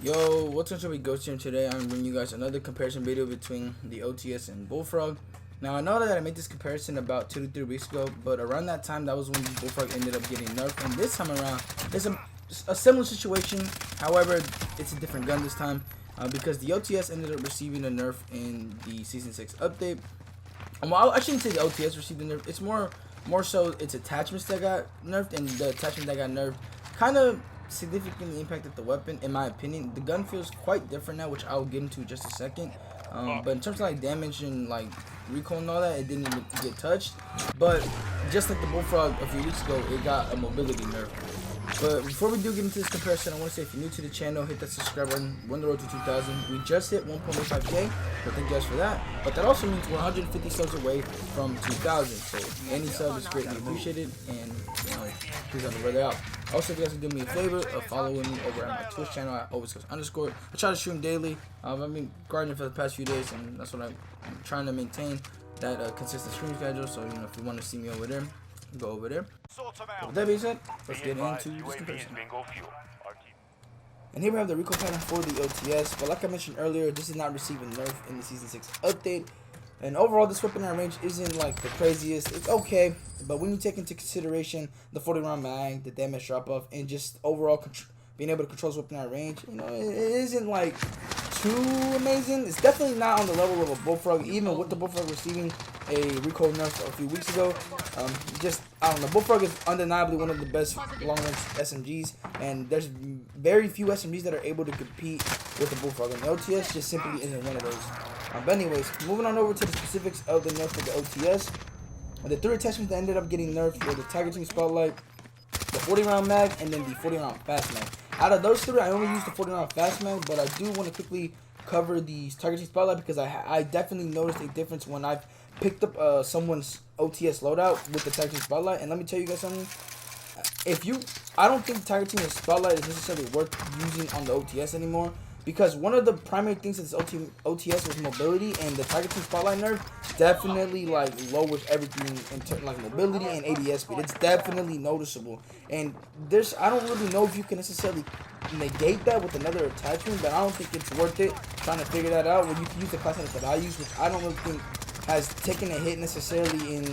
Yo, what's up, we Ghost here. Today I'm bringing you guys another comparison video between the OTS and Bullfrog. Now I know that I made this comparison about 2 to 3 weeks ago, but around that time that was when Bullfrog ended up getting nerfed, and this time around it's a similar situation. However, it's a different gun this time because the OTS ended up receiving a nerf in the Season 6 update. Well, I shouldn't say the OTS received a nerf. It's more so its attachments that got nerfed, and the attachment that got nerfed kind of significantly impacted the weapon. In my opinion, the gun feels quite different now, which I'll get into in just a second. But in terms of like damage and like recoil and all that, it didn't even get touched. But just like the Bullfrog a few weeks ago, it got a mobility nerf. But before we do get into this comparison, I want to say if you're new to the channel, hit that subscribe button. We're on the road to 2,000. We just hit 1.85k, so thank you guys for that. But that also means we're 150 subs away from 2,000. So any sub is greatly appreciated, and please help a brother out. Also, if you guys can do me a favor of following me over at my Twitch channel at @alwaysgoes_. I try to stream daily. I've been grinding for the past few days, and that's what I'm trying to maintain, that consistent stream schedule. So if you want to see me over there, go over there. With that being said, let's get into this comparison. And here we have the recoil pattern for the OTS. But like I mentioned earlier, this is not receiving nerf in the Season 6 update. And overall, this weapon at range isn't like the craziest. It's okay, but when you take into consideration the 40-round mag, the damage drop-off, and just overall being able to control this weapon at range, it isn't like too amazing. It's definitely not on the level of a Bullfrog, even with the Bullfrog receiving a recoil nerf a few weeks ago. I don't know. Bullfrog is undeniably one of the best long-range SMGs, and there's very few SMGs that are able to compete with the Bullfrog, and the OTS just simply isn't one of those. But anyways, moving on over to the specifics of the nerf of the OTS. The 3 attachments that ended up getting nerfed were the Tiger Team Spotlight, the 40-round mag, and then the 40-round fast mag. Out of those 3, I only used the 40-round fast mag, but I do want to quickly cover the Tiger Team Spotlight because I definitely noticed a difference when I've picked up someone's OTS loadout with the Tiger Team Spotlight. And let me tell you guys something. I don't think the Tiger Team Spotlight is necessarily worth using on the OTS anymore, because one of the primary things of this OTS was mobility, and the Tiger Team Spotlight nerf definitely like lowers everything in terms like mobility and ADS speed. It's definitely noticeable, and I don't really know if you can necessarily negate that with another attachment, but I don't think it's worth it trying to figure that out. When you can use the class that I use, which I don't really think has taken a hit necessarily in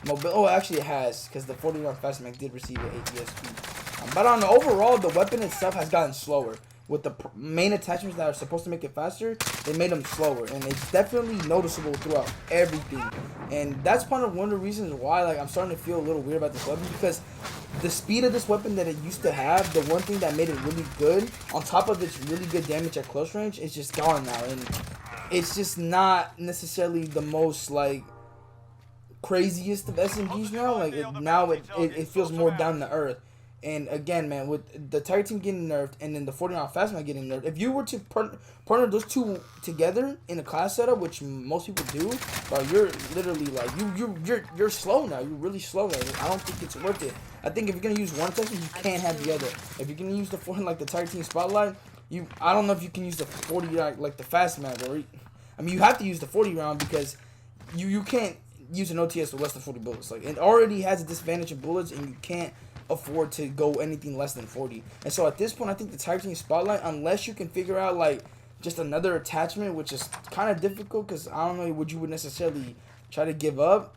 mobility. Oh, actually it has, because the 40-round fast mag did receive an ADS speed. But on the overall, the weapon itself has gotten slower. With the main attachments that are supposed to make it faster, they made them slower, and it's definitely noticeable throughout everything. And that's one of the reasons why I'm starting to feel a little weird about this weapon, because the speed of this weapon that it used to have, the one thing that made it really good, on top of its really good damage at close range, is just gone now, and it's just not necessarily the most craziest of SMGs now. It feels more down to earth. And again, man, with the Tiger Team getting nerfed and then the 40-round fast mag getting nerfed, if you were to partner those two together in a class setup, which most people do, bro, you're literally you're slow now. You're really slow now. I don't think it's worth it. I think if you're gonna use one attachment, you can't have the other. If you're gonna use the the Tiger Team Spotlight, I don't know if you can use the 40 like the fast mag, or you have to use the 40-round because you can't use an OTS with less than 40 bullets. It already has a disadvantage in bullets, and you can't afford to go anything less than 40. And so at this point, I think the Tiger Team Spotlight, unless you can figure out just another attachment, which is kind of difficult, because I don't know what you would necessarily try to give up.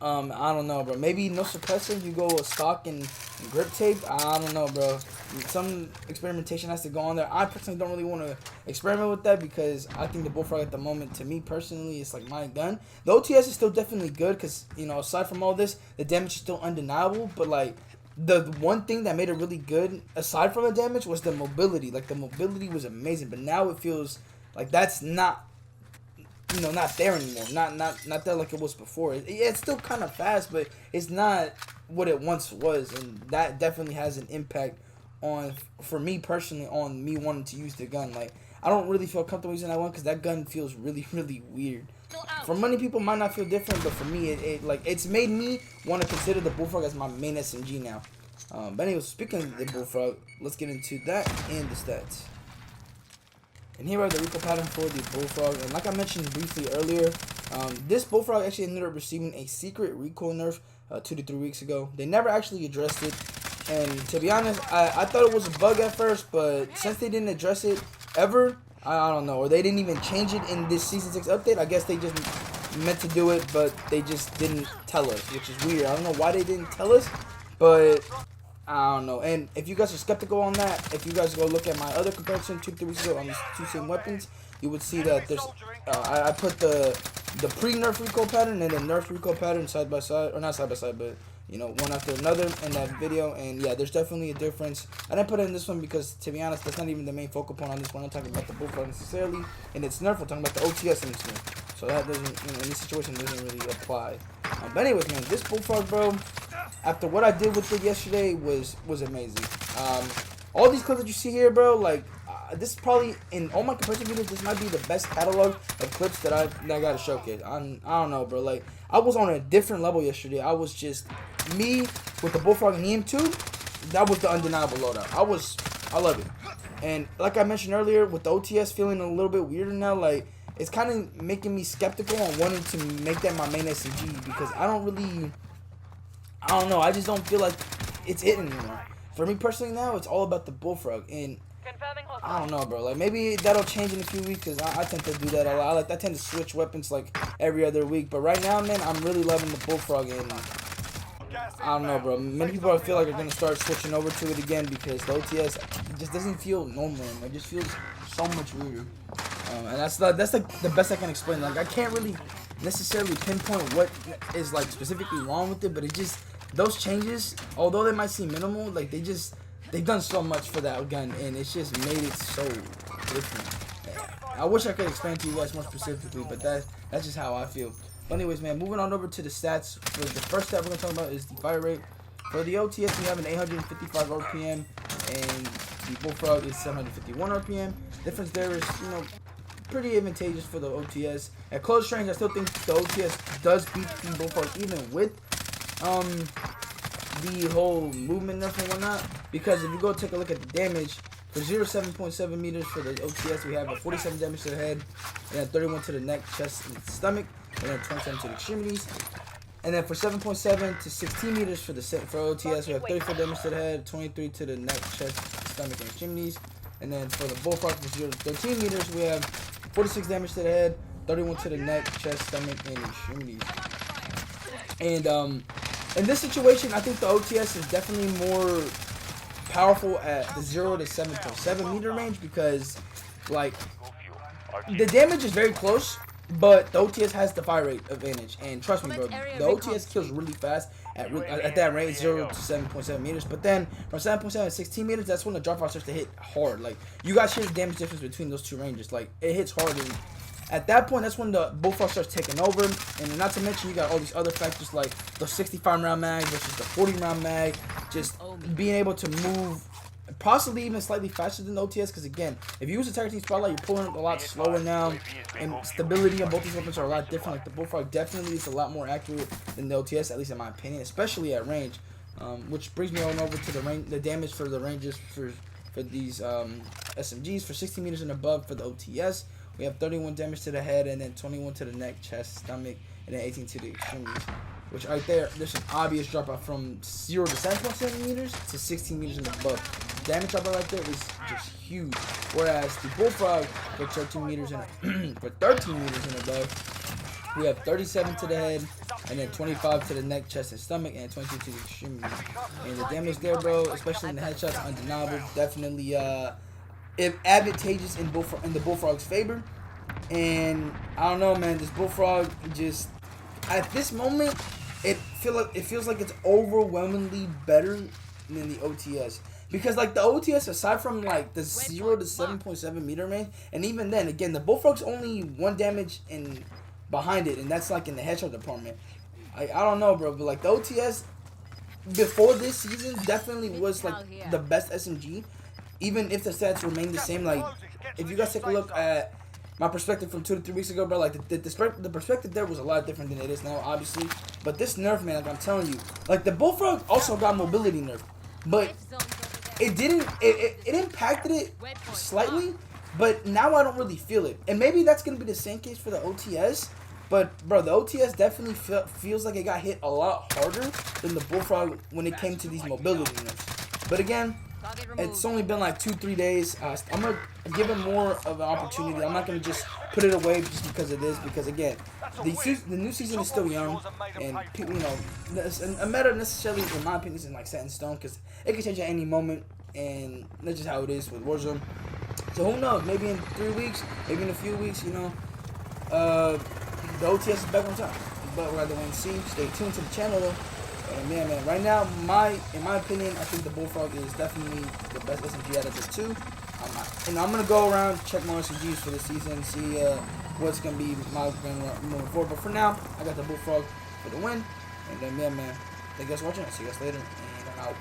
I don't know, bro. Maybe no suppressor, you go stock and grip tape. I don't know, bro. Some experimentation has to go on there. I personally don't really want to experiment with that, because I think the Bullfrog at the moment, to me personally, is my gun. The OTS is still definitely good, because aside from all this, the damage is still undeniable. But the one thing that made it really good, aside from the damage, was the mobility. The mobility was amazing, but now it feels like that's not not there anymore. Not there like it was before. It's still kind of fast, but it's not what it once was, and that definitely has an impact for me personally, on me wanting to use the gun. I don't really feel comfortable using that one, because that gun feels really, really weird. For many people, it might not feel different, but for me, it's made me want to consider the Bullfrog as my main SMG now. But anyway, speaking of the Bullfrog, let's get into that and the stats. And here are the recoil pattern for the Bullfrog. And like I mentioned briefly earlier, this Bullfrog actually ended up receiving a secret recoil nerf 2 to 3 weeks ago. They never actually addressed it. And to be honest, I thought it was a bug at first, but since they didn't address it ever, I don't know, or they didn't even change it in this Season 6 update. I guess they just meant to do it, but they just didn't tell us, which is weird. I don't know why they didn't tell us, but I don't know. And if you guys are skeptical on that, if you guys go look at my other comparison 2-3 weeks ago on these two same weapons, you would see that there's I put the pre-nerf recoil pattern and the nerf recoil pattern side by side, or not side by side, but you know, one after another in that video. And yeah, there's definitely a difference. I didn't put it in this one because, to be honest, that's not even the main focal point on this one. I'm talking about the Bullfrog necessarily, and it's nerf. We're talking about the OTS in this one, so that doesn't, you know, in this situation doesn't really apply. But anyways, man, this Bullfrog, bro, after what I did with it yesterday was amazing. All these clips that you see here, bro, like this is probably, in all my comparison videos, this might be the best catalog of clips that I got to showcase. I don't know, bro. Like, I was on a different level yesterday. I was just me with the Bullfrog and EM2. That was the undeniable loadout. I love it. And like I mentioned earlier, with the OTS feeling a little bit weirder now, like it's kind of making me skeptical on wanting to make that my main SMG, because I don't know. I just don't feel like it's it anymore. For me personally now, it's all about the Bullfrog, and I don't know, bro. Like, maybe that'll change in a few weeks, because I tend to do that a lot. I tend to switch weapons like every other week. But right now, man, I'm really loving the Bullfrog, and I don't know, bro. Many people I feel like are gonna start switching over to it again, because the OTS just doesn't feel normal anymore. It just feels so much weirder. And that's like the best I can explain. Like, I can't really necessarily pinpoint what is like specifically wrong with it, but it just, those changes, although they might seem minimal, like they've done so much for that gun, and it's just made it so different. I wish I could explain to you guys more specifically, but that's just how I feel. But anyways, man, moving on over to the stats. For the first stat we're gonna talk about is the fire rate. For the OTS, we have an 855 RPM, and the Bullfrog is 751 RPM. Difference there is, you know, pretty advantageous for the OTS. At close range, I still think the OTS does beat the Bullfrog, even with the whole movement nerf and whatnot. Because if you go take a look at the damage, for 7.7 meters for the OTS, we have a 47 damage to the head, and then 31 to the neck, chest, and stomach, and then 27 to the extremities. And then for 7.7 to 16 meters for OTS, we have 34 damage to the head, 23 to the neck, chest, stomach, and extremities. And then for the Bullfrog, for 0 to 13 meters, we have 46 damage to the head, 31 to the neck, chest, stomach, and extremities. And in this situation, I think the OTS is definitely more powerful at the 0 to 7.7 meter range, because like the damage is very close, but the OTS has the fire rate advantage. And trust me, bro, the OTS kills really fast at that range, 0 to 7.7 meters. But then from 7.7 to 16 meters, that's when the drop off starts to hit hard. Like, you guys hear the damage difference between those two ranges. Like, it hits hard, and at that point, that's when the Bullfrog starts taking over. And not to mention, you got all these other factors like the 65 round mag versus the 40 round mag. Just being able to move possibly even slightly faster than the OTS, because again, if you use the Tiger Team Spotlight, you're pulling up a lot slower now, and stability on both these weapons are a lot different. Like, the Bullfrog definitely is a lot more accurate than the OTS, at least in my opinion, especially at range. Which brings me on over to the damage for the ranges for these SMGs. For 16 meters and above for the OTS, we have 31 damage to the head, and then 21 to the neck, chest, stomach, and then 18 to the extremities. Which right there's an obvious drop off from 0 to 7.7 meters to 16 meters and above. Damage drop off right there is just huge. Whereas the Bullfrog for 13 meters and for 13 meters and above, we have 37 to the head, and then 25 to the neck, chest, and stomach, and 22 to the extremities. And the damage there, bro, especially in the headshots, undeniable. Definitely advantageous in the Bullfrog's favor. And I don't know, man, this Bullfrog just, at this moment, it feels like it's overwhelmingly better than the OTS. Because like the OTS, aside from like the 0 to 7.7 meter range, and even then, again, the Bullfrog's only 1 damage in behind it, and that's like in the headshot department. I don't know, bro, but like the OTS before this season definitely was like the best SMG, even if the stats remain the same. Like, if you guys take a look at my perspective from 2 to 3 weeks ago, bro, like the perspective there was a lot different than it is now, obviously. But this nerf, man, like I'm telling you, like the Bullfrog also got mobility nerf, but it didn't. It impacted it slightly, but now I don't really feel it. And maybe that's gonna be the same case for the OTS. But bro, the OTS definitely feels like it got hit a lot harder than the Bullfrog when it came to these mobility nerfs. But again, it's only been like 2-3 days. I'm gonna give him more of an opportunity. I'm not gonna just put it away just because it is. Because again, the new season is still young, and people, a meta necessarily, in my opinion, isn't like set in stone because it can change at any moment, and that's just how it is with Warzone. So who knows? Maybe in 3 weeks, maybe in a few weeks, the OTS is back on top. But we're gonna wait and see. Stay tuned to the channel though. And man, right now, in my opinion, I think the Bullfrog is definitely the best SMG out of the two. I'm gonna go around, check more SMGs for the season, see what's gonna be my moving forward. But for now, I got the Bullfrog for the win. And then man, thank you guys for watching. I'll see you guys later, and I'm out.